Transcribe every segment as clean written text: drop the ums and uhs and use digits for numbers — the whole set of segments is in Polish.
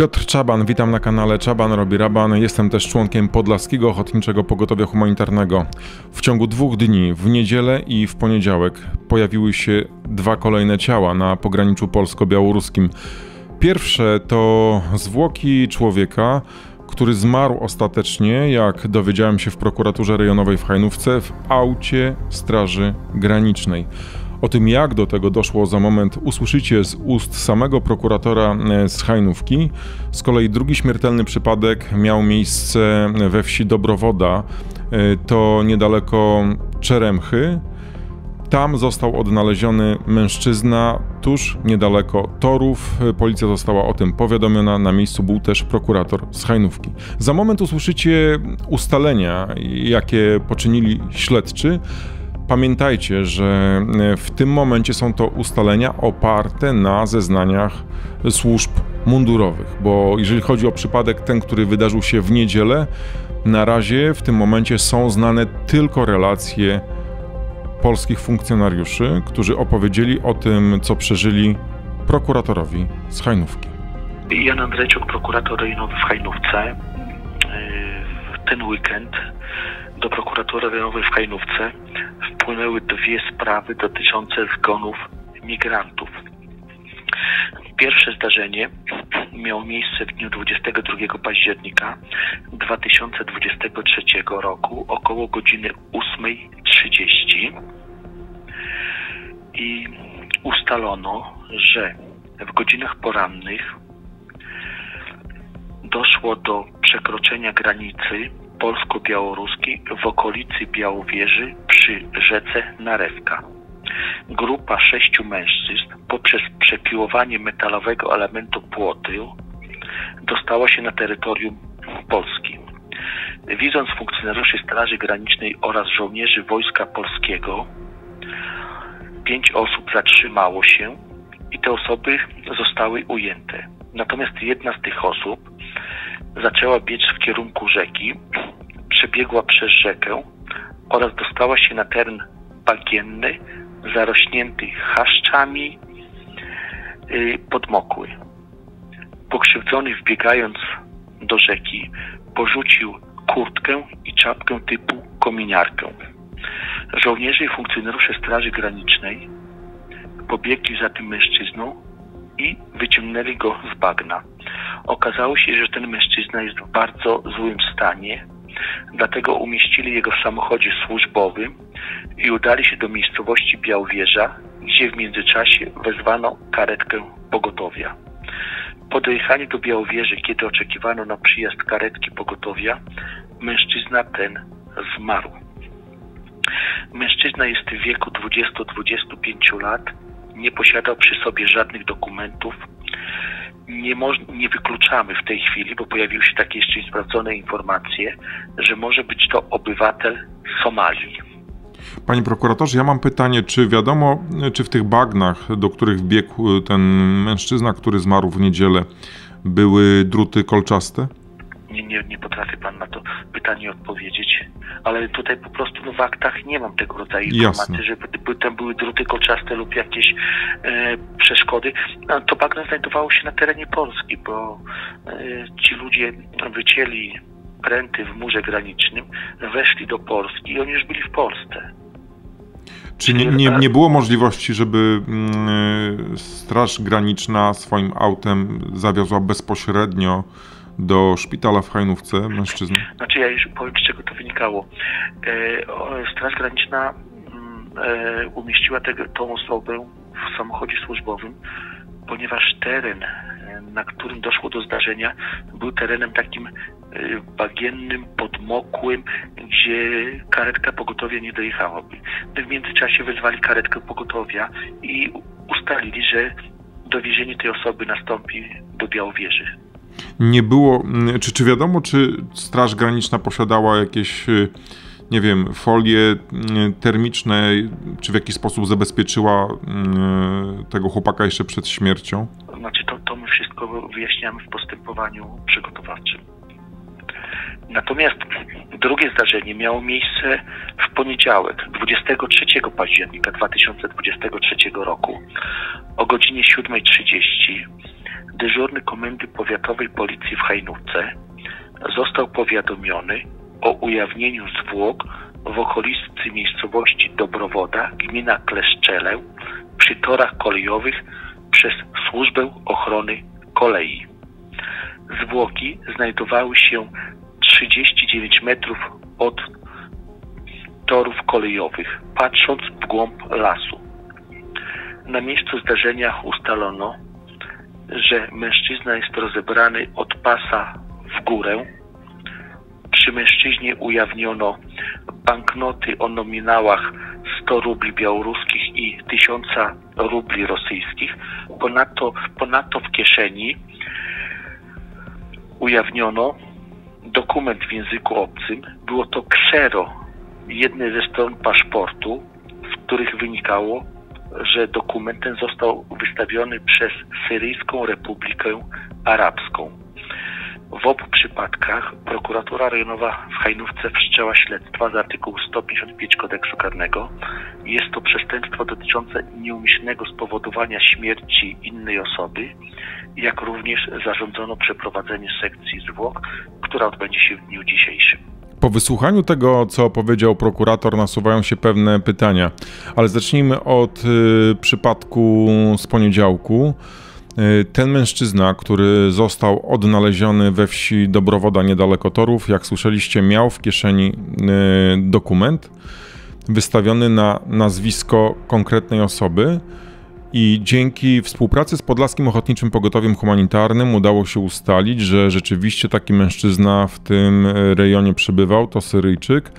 Piotr Czaban, witam na kanale Czaban robi raban. Jestem też członkiem Podlaskiego Ochotniczego Pogotowia Humanitarnego. W ciągu 2 dni, w niedzielę i w poniedziałek, pojawiły się 2 kolejne ciała na pograniczu polsko-białoruskim. Pierwsze to zwłoki człowieka, który zmarł ostatecznie, jak dowiedziałem się w prokuraturze rejonowej w Hajnówce, w aucie Straży Granicznej. O tym, jak do tego doszło, za moment usłyszycie z ust samego prokuratora z Hajnówki. Z kolei drugi śmiertelny przypadek miał miejsce we wsi Dobrowoda, to niedaleko Czeremchy. Tam został odnaleziony mężczyzna tuż niedaleko torów. Policja została o tym powiadomiona, na miejscu był też prokurator z Hajnówki. Za moment usłyszycie ustalenia, jakie poczynili śledczy. Pamiętajcie, że w tym momencie są to ustalenia oparte na zeznaniach służb mundurowych, bo jeżeli chodzi o przypadek ten, który wydarzył się w niedzielę, na razie w tym momencie są znane tylko relacje polskich funkcjonariuszy, którzy opowiedzieli o tym, co przeżyli prokuratorowi z Hajnówki. Jan Andrzejczuk, prokurator rejonowy w Hajnówce. W ten weekend do prokuratury rejonowej w Hajnówce wpłynęły 2 sprawy dotyczące zgonów migrantów. Pierwsze zdarzenie miało miejsce w dniu 22 października 2023 roku około godziny 8:30 i ustalono, że w godzinach porannych doszło do przekroczenia granicy polsko-białoruskiej w okolicy Białowieży przy rzece Narewka. Grupa 6 mężczyzn poprzez przepiłowanie metalowego elementu płotu dostała się na terytorium Polski. Widząc funkcjonariuszy Straży Granicznej oraz żołnierzy Wojska Polskiego, 5 osób zatrzymało się i te osoby zostały ujęte. Natomiast jedna z tych osób zaczęła biec w kierunku rzeki, przebiegła przez rzekę oraz dostała się na teren bagienny, zarośnięty chaszczami, podmokły. Pokrzywdzony, wbiegając do rzeki, porzucił kurtkę i czapkę typu kominiarkę. Żołnierze i funkcjonariusze Straży Granicznej pobiegli za tym mężczyzną i wyciągnęli go z bagna. Okazało się, że ten mężczyzna jest w bardzo złym stanie, dlatego umieścili jego w samochodzie służbowym i udali się do miejscowości Białowieża, gdzie w międzyczasie wezwano karetkę pogotowia. Po dojechaniu do Białowieży, kiedy oczekiwano na przyjazd karetki pogotowia, mężczyzna ten zmarł. Mężczyzna jest w wieku 20-25 lat, nie posiadał przy sobie żadnych dokumentów. Nie wykluczamy w tej chwili, bo pojawiły się takie jeszcze niesprawdzone informacje, że może być to obywatel Somalii. Panie prokuratorze, ja mam pytanie, czy wiadomo, czy w tych bagnach, do których wbiegł ten mężczyzna, który zmarł w niedzielę, były druty kolczaste? Nie potrafię pan na to pytanie odpowiedzieć, ale tutaj po prostu w aktach nie mam tego rodzaju informacji, żeby tam były druty kolczaste lub jakieś przeszkody. No, to bagno znajdowało się na terenie Polski, bo ci ludzie wycięli pręty w murze granicznym, weszli do Polski i oni już byli w Polsce. Czy nie było możliwości, żeby Straż Graniczna swoim autem zawiozła bezpośrednio do szpitala w Hajnówce mężczyznę? Znaczy ja już powiem, z czego to wynikało. Straż Graniczna umieściła tą osobę w samochodzie służbowym, ponieważ teren, na którym doszło do zdarzenia, był terenem takim bagiennym, podmokłym, gdzie karetka pogotowia nie dojechałaby. W międzyczasie wezwali karetkę pogotowia i ustalili, że dowiezienie tej osoby nastąpi do Białowieży. Nie było, czy wiadomo, czy Straż Graniczna posiadała jakieś, nie wiem, folie termiczne, czy w jakiś sposób zabezpieczyła tego chłopaka jeszcze przed śmiercią? Znaczy to my wszystko wyjaśniamy w postępowaniu przygotowawczym. Natomiast drugie zdarzenie miało miejsce w poniedziałek, 23 października 2023 roku o godzinie 7:30 dyżurny Komendy Powiatowej Policji w Hajnówce został powiadomiony o ujawnieniu zwłok w okolicy miejscowości Dobrowoda, gmina Kleszczele, przy torach kolejowych przez Służbę Ochrony Kolei. Zwłoki znajdowały się 39 metrów od torów kolejowych, patrząc w głąb lasu. Na miejscu zdarzenia ustalono, że mężczyzna jest rozebrany od pasa w górę. Przy mężczyźnie ujawniono banknoty o nominałach 100 rubli białoruskich i 1000 rubli rosyjskich. Ponadto w kieszeni ujawniono dokument w języku obcym. Było to ksero jednej ze stron paszportu, w których wynikało, że dokument ten został wystawiony przez Syryjską Republikę Arabską. W obu przypadkach prokuratura rejonowa w Hajnówce wszczęła śledztwa z artykułu 155 Kodeksu Karnego. Jest to przestępstwo dotyczące nieumyślnego spowodowania śmierci innej osoby, jak również zarządzono przeprowadzenie sekcji zwłok, która odbędzie się w dniu dzisiejszym. Po wysłuchaniu tego, co powiedział prokurator, nasuwają się pewne pytania, ale zacznijmy od przypadku z poniedziałku. Ten mężczyzna, który został odnaleziony we wsi Dobrowoda niedaleko torów, jak słyszeliście, miał w kieszeni dokument wystawiony na nazwisko konkretnej osoby i dzięki współpracy z Podlaskim Ochotniczym Pogotowiem Humanitarnym udało się ustalić, że rzeczywiście taki mężczyzna w tym rejonie przebywał, to Syryjczyk.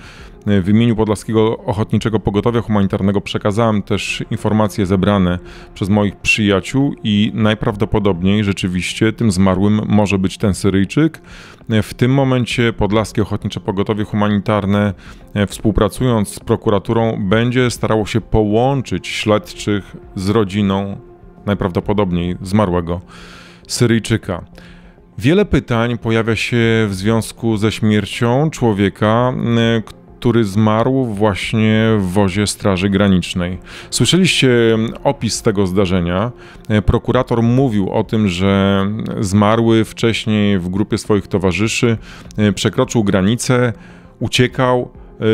W imieniu Podlaskiego Ochotniczego Pogotowia Humanitarnego przekazałem też informacje zebrane przez moich przyjaciół i najprawdopodobniej rzeczywiście tym zmarłym może być ten Syryjczyk. W tym momencie Podlaskie Ochotnicze Pogotowie Humanitarne, współpracując z prokuraturą, będzie starało się połączyć śledczych z rodziną najprawdopodobniej zmarłego Syryjczyka. Wiele pytań pojawia się w związku ze śmiercią człowieka, który zmarł właśnie w wozie Straży Granicznej. Słyszeliście opis tego zdarzenia. Prokurator mówił o tym, że zmarły wcześniej w grupie swoich towarzyszy przekroczył granicę, uciekał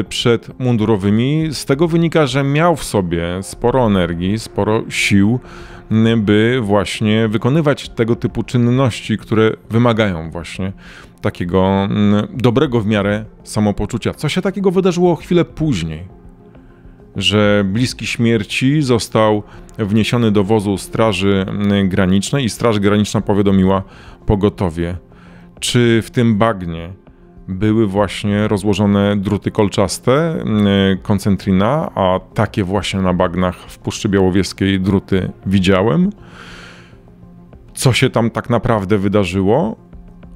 przed mundurowymi. Z tego wynika, że miał w sobie sporo energii, sporo sił, by właśnie wykonywać tego typu czynności, które wymagają właśnie takiego dobrego w miarę samopoczucia. Co się takiego wydarzyło chwilę później? Że bliski śmierci został wniesiony do wozu Straży Granicznej i Straż Graniczna powiadomiła pogotowie. Czy w tym bagnie były właśnie rozłożone druty kolczaste, koncentrina, a takie właśnie na bagnach w Puszczy Białowieskiej druty widziałem? Co się tam tak naprawdę wydarzyło?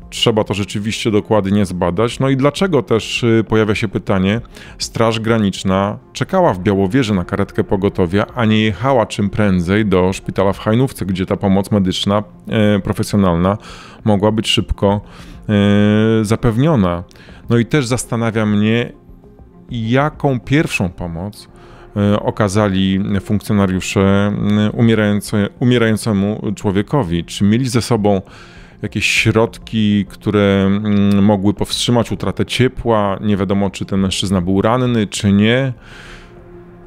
Trzeba to rzeczywiście dokładnie zbadać. No i dlaczego też pojawia się pytanie, Straż Graniczna czekała w Białowieży na karetkę pogotowia, a nie jechała czym prędzej do szpitala w Hajnówce, gdzie ta pomoc medyczna, profesjonalna mogła być szybko zapewniona. No i też zastanawia mnie, jaką pierwszą pomoc okazali funkcjonariusze umierającemu człowiekowi. Czy mieli ze sobą jakieś środki, które mogły powstrzymać utratę ciepła? Nie wiadomo, czy ten mężczyzna był ranny, czy nie.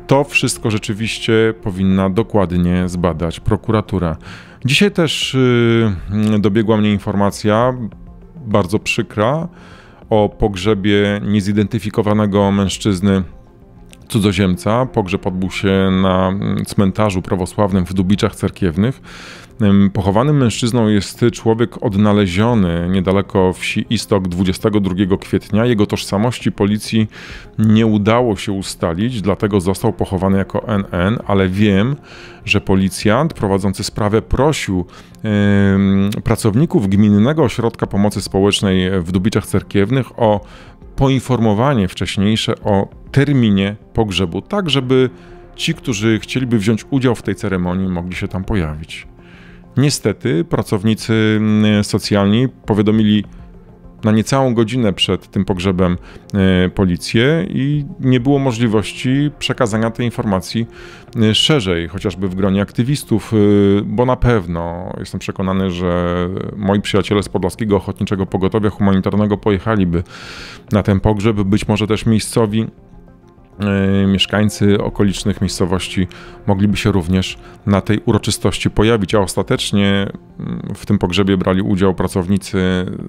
To wszystko rzeczywiście powinna dokładnie zbadać prokuratura. Dzisiaj też dobiegła mnie informacja, bardzo przykra, o pogrzebie niezidentyfikowanego mężczyzny, cudzoziemca. Pogrzeb odbył się na cmentarzu prawosławnym w Dubiczach Cerkiewnych. Pochowanym mężczyzną jest człowiek odnaleziony niedaleko wsi Istok 22 kwietnia. Jego tożsamości policji nie udało się ustalić, dlatego został pochowany jako NN, ale wiem, że policjant prowadzący sprawę prosił pracowników Gminnego Ośrodka Pomocy Społecznej w Dubiczach Cerkiewnych o poinformowanie wcześniejsze o terminie pogrzebu, tak żeby ci, którzy chcieliby wziąć udział w tej ceremonii, mogli się tam pojawić. Niestety pracownicy socjalni powiadomili na niecałą godzinę przed tym pogrzebem policję i nie było możliwości przekazania tej informacji szerzej, chociażby w gronie aktywistów, bo na pewno jestem przekonany, że moi przyjaciele z Podlaskiego Ochotniczego Pogotowia Humanitarnego pojechaliby na ten pogrzeb, być może też miejscowi mieszkańcy okolicznych miejscowości mogliby się również na tej uroczystości pojawić, a ostatecznie w tym pogrzebie brali udział pracownicy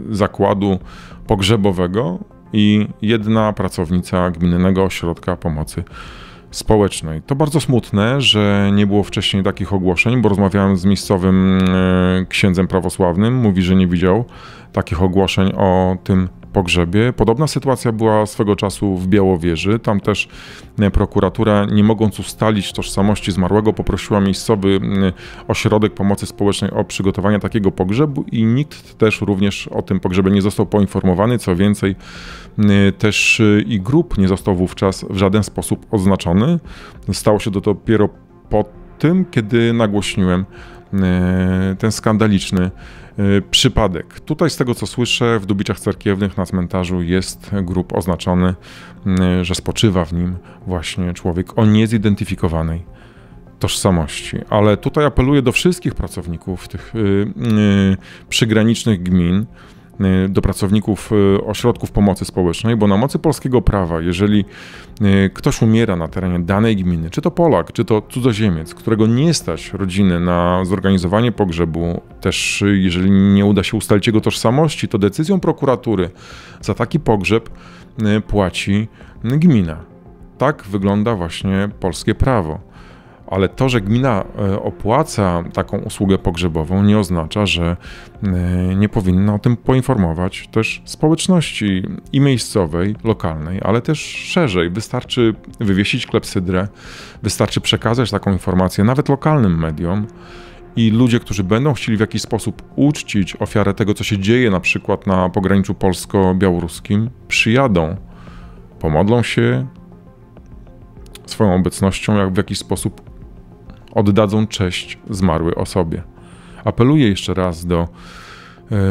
zakładu pogrzebowego i jedna pracownica Gminnego Ośrodka Pomocy Społecznej. To bardzo smutne, że nie było wcześniej takich ogłoszeń, bo rozmawiałem z miejscowym księdzem prawosławnym, mówi, że nie widział takich ogłoszeń o tym pogrzebie. Podobna sytuacja była swego czasu w Białowieży. Tam też prokuratura, nie mogąc ustalić tożsamości zmarłego, poprosiła miejscowy ośrodek pomocy społecznej o przygotowanie takiego pogrzebu i nikt też również o tym pogrzebie nie został poinformowany. Co więcej, też i grób nie został wówczas w żaden sposób oznaczony. Stało się to dopiero po tym, kiedy nagłośniłem ten skandaliczny przypadek. Tutaj z tego co słyszę, w Dubicach Cerkiewnych na cmentarzu jest grób oznaczony, że spoczywa w nim właśnie człowiek o niezidentyfikowanej tożsamości. Ale tutaj apeluję do wszystkich pracowników tych przygranicznych gmin, do pracowników ośrodków pomocy społecznej, bo na mocy polskiego prawa, jeżeli ktoś umiera na terenie danej gminy, czy to Polak, czy to cudzoziemiec, którego nie stać rodziny na zorganizowanie pogrzebu, też jeżeli nie uda się ustalić jego tożsamości, to decyzją prokuratury za taki pogrzeb płaci gmina. Tak wygląda właśnie polskie prawo. Ale to, że gmina opłaca taką usługę pogrzebową, nie oznacza, że nie powinna o tym poinformować też społeczności i miejscowej, lokalnej, ale też szerzej. Wystarczy wywiesić klepsydrę, wystarczy przekazać taką informację nawet lokalnym mediom i ludzie, którzy będą chcieli w jakiś sposób uczcić ofiarę tego, co się dzieje na przykład na pograniczu polsko-białoruskim, przyjadą, pomodlą się swoją obecnością, jak w jakiś sposób oddadzą cześć zmarłej osobie. Apeluję jeszcze raz do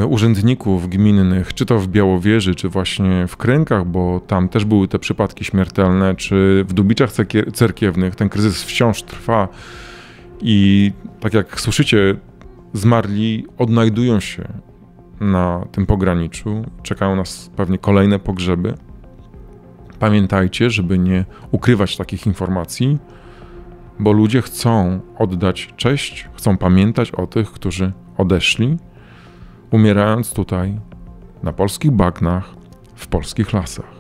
urzędników gminnych, czy to w Białowieży, czy właśnie w Krynkach, bo tam też były te przypadki śmiertelne, czy w Dubiczach Cerkiewnych. Ten kryzys wciąż trwa i tak jak słyszycie, zmarli odnajdują się na tym pograniczu. Czekają nas pewnie kolejne pogrzeby. Pamiętajcie, żeby nie ukrywać takich informacji, bo ludzie chcą oddać cześć, chcą pamiętać o tych, którzy odeszli, umierając tutaj, na polskich bagnach, w polskich lasach.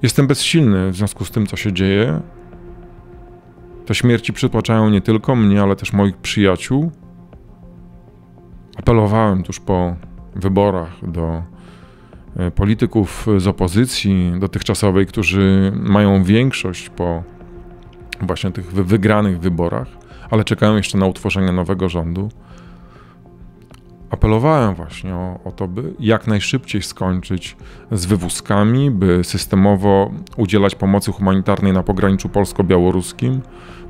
Jestem bezsilny w związku z tym, co się dzieje. Te śmierci przytłaczają nie tylko mnie, ale też moich przyjaciół. Apelowałem tuż po wyborach do polityków z opozycji dotychczasowej, którzy mają większość po właśnie tych wygranych wyborach, ale czekają jeszcze na utworzenie nowego rządu. Apelowałem właśnie o to, by jak najszybciej skończyć z wywózkami, by systemowo udzielać pomocy humanitarnej na pograniczu polsko-białoruskim.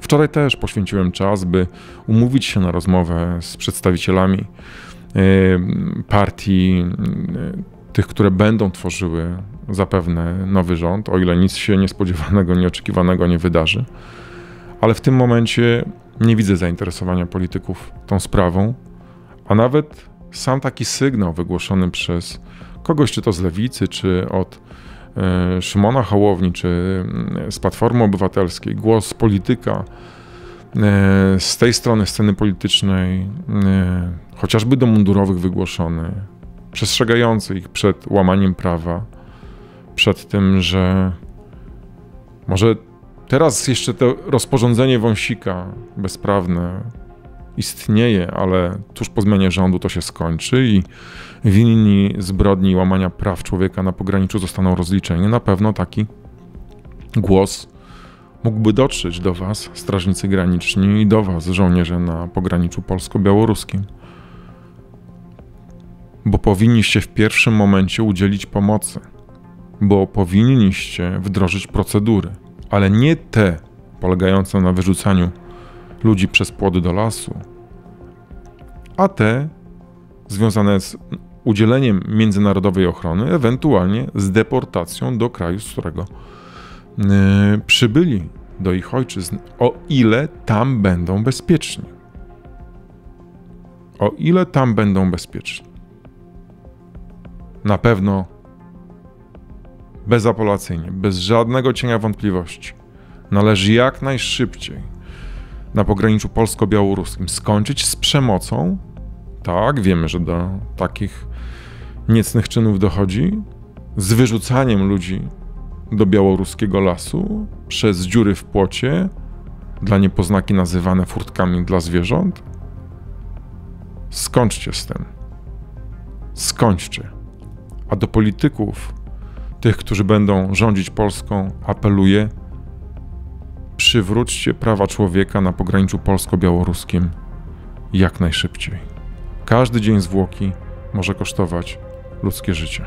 Wczoraj też poświęciłem czas, by umówić się na rozmowę z przedstawicielami partii, tych, które będą tworzyły zapewne nowy rząd, o ile nic się niespodziewanego, nieoczekiwanego nie wydarzy. Ale w tym momencie nie widzę zainteresowania polityków tą sprawą, a nawet sam taki sygnał wygłoszony przez kogoś, czy to z Lewicy, czy od Szymona Hołowni, czy z Platformy Obywatelskiej, głos polityka z tej strony sceny politycznej, chociażby do mundurowych wygłoszony, przestrzegający ich przed łamaniem prawa, przed tym, że może teraz jeszcze to rozporządzenie Wąsika bezprawne istnieje, ale tuż po zmianie rządu to się skończy i winni zbrodni i łamania praw człowieka na pograniczu zostaną rozliczeni. Na pewno taki głos mógłby dotrzeć do was, strażnicy graniczni, i do was, żołnierze na pograniczu polsko-białoruskim. Bo powinniście w pierwszym momencie udzielić pomocy, bo powinniście wdrożyć procedury, ale nie te polegające na wyrzucaniu ludzi przez płody do lasu, a te związane z udzieleniem międzynarodowej ochrony, ewentualnie z deportacją do kraju, z którego przybyli, do ich ojczyzn, o ile tam będą bezpieczni. O ile tam będą bezpieczni. Na pewno bezapelacyjnie, bez żadnego cienia wątpliwości, należy jak najszybciej na pograniczu polsko-białoruskim skończyć z przemocą. Tak, wiemy, że do takich niecnych czynów dochodzi, z wyrzucaniem ludzi do białoruskiego lasu przez dziury w płocie, dla niepoznaki nazywane furtkami dla zwierząt. Skończcie z tym. Skończcie. A do polityków, tych, którzy będą rządzić Polską, apeluję: przywróćcie prawa człowieka na pograniczu polsko-białoruskim jak najszybciej. Każdy dzień zwłoki może kosztować ludzkie życie.